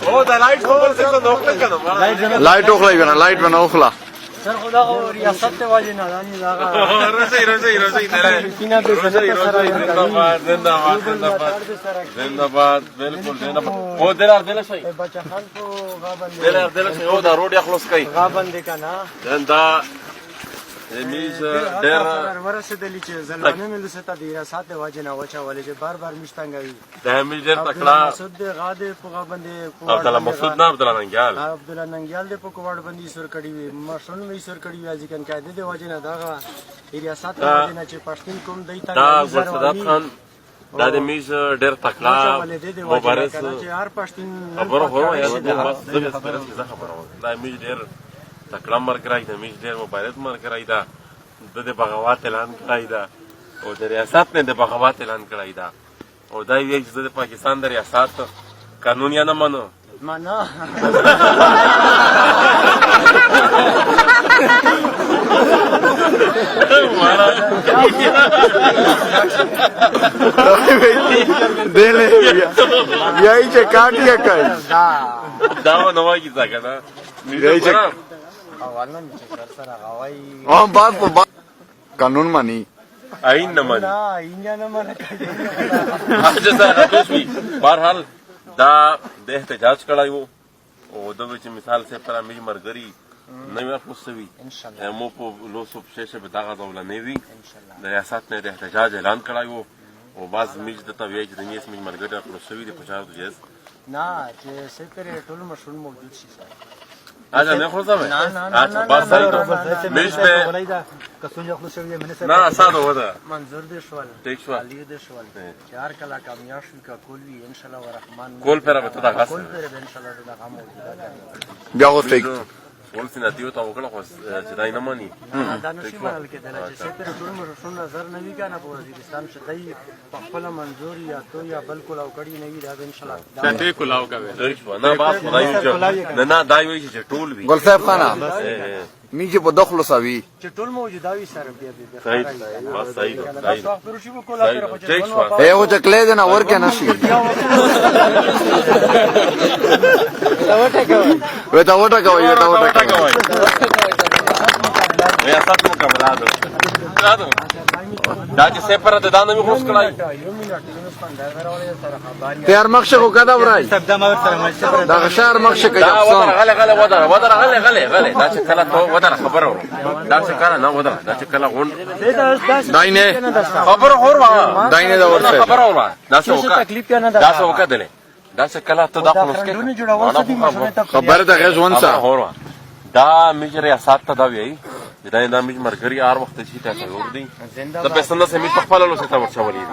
او دا لایټ خبر څه نو وکړه کنه لایټ وخلای کنه لایټ بنا وخلا سر خدا او ریاست ته واجی نه دانی داغه روزي زنده‌باد بالکل زنده‌باد او دلار دل شي بچا خان کو غابن دل شي او دا روډ خلاص کړي غابن دې کنه دا میز ډېر ورسېدلی چې زلمانه مې لسته دی ریاست ته واجی نه وچا ولې چې بار بار مشتنګوي دا میز ډېر تکړه مسعود غاده په غابن دې عبدالله مسعود نه عبدالله ننګیال عبدالله ننګیال دې په کوړ باندې سر کړی وي مشون وی سر کړی وي ځکه قاعده دې واجی نه داغه ریاست ته واجی نه چې پښتون کوم دی ته دا ګلصدات خان دا د میز ډېر تکړه مبارز چې هر پښتون خبره هو یا د خبره دا میز ډېر تکړه مرګرای د میز ډېر مبارز مرګرای دا د بغاوت اعلان کړی دا او د ریاست نه د بغاوت اعلان کړی دا او دا یو چې د پاکستان د ریاست قانون یا نه منو معنا دele یای چې کاټیا کوي دا نو وايي ځکه دا یای چې اولن چې سره غوي هم بات قانون مانی آئین نه مانی نه اینجا نه مانی اجازه راکوي بهرحال دا د احتجاج کړای وو او د وچ مثال سے پر امي مرګري نو خصوصي ان شاء الله مو په لوسو شیشه به دغه ډول نه وي د ریاست نه د احتجاج اعلان کړای وو او باز میج د توی چې د نیس میج مرګري خصوصي د پچاو جز نه چې سپره ټول مشون موجود شي اجازه نه خو زما اچھا باز صحیح میج په کسونجا خصوصي منه نه اسانه ودا منظور دې شوال ټیک شو علي دې شوال چار کلا کامیاب شو کا کول وی ان شاء الله الرحمن کول پر به دا غس کول پر ان شاء الله دا غو موجوده بیا و ټیک ول سنتیو ته وکړه خو چې دای نه مانی دا نشي منل کېدل چې سپره ټول مشون نظر نه وی کنه په وزیرستان شدای په خپل منظور یا تو یا بالکل او کړي نه وی دا ان شاء الله ته کلاو کوي نه باس خدای نه دا یو چې ټول وی ګل صاحب خان میجه په دخل سوي چې ټول موجوده وي سره بیا صحیح بس صحیح صحیح دا څو شي په کولا سره ټیک شو اے او چکلې نه ورکه نشي وتا وټا کوي ریاست مقابله ده دا چې سپره د دانه می خوش کړای تیار مخشه کو کدا ورای دا غشار مخشه کوي افسان غله غله دا چې کله ته ودر خبر اورو دا چې کله نه ودر دا چې کله غون داینه خبر اورو داینه دا ورته خبر اورو دا څه وکړه تکلیف نه دا څه وکړه دا څه کله ته دا خلاص کې خبر ته غز ونسا اورو دا میجر ریاست ته دا وی دا میج مرګري هر وخت شي ته ضرور دي دا پسنده سمې په خپل لوسه تا ورچولې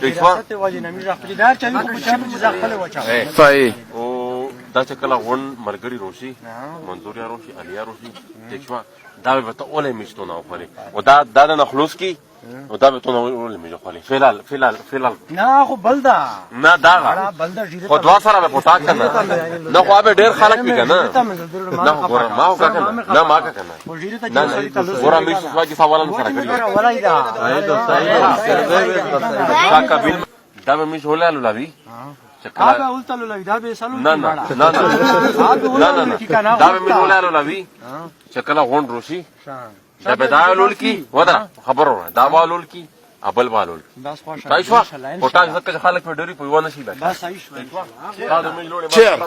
ریاست واجی نه میج خپل دار چا په چا چې خپل وچا صحیح او دا چې کله غون مرګري روشي منظوریا روشي الیا روشي دښوا دا به ته اولې میشتو نه خوري او دا نه خلوص کی او دا به ته نه اولې میجو خوري فلال نه خو بلدا نه دا بلدا جیره خو دوا سره به پټا کنه نه خو به ډیر خلک پی کنه نه ګور ما او کنه نه ما کنه نه ګور می څه واجی سوالن سره کړی ولای دا صحیح کابل دا به می شولال لوي چکلا دا ولتلو لوي دا به سالو نه دا به می شولال لوي چکلا غون روشي دا به دا لول کی ودا خبرونه دا بالول کی ابل بالول بس خوش تایشوا پټا ځکه خلک په ډېری په ونه شي بس صحیح شو دا د می لوړې چیر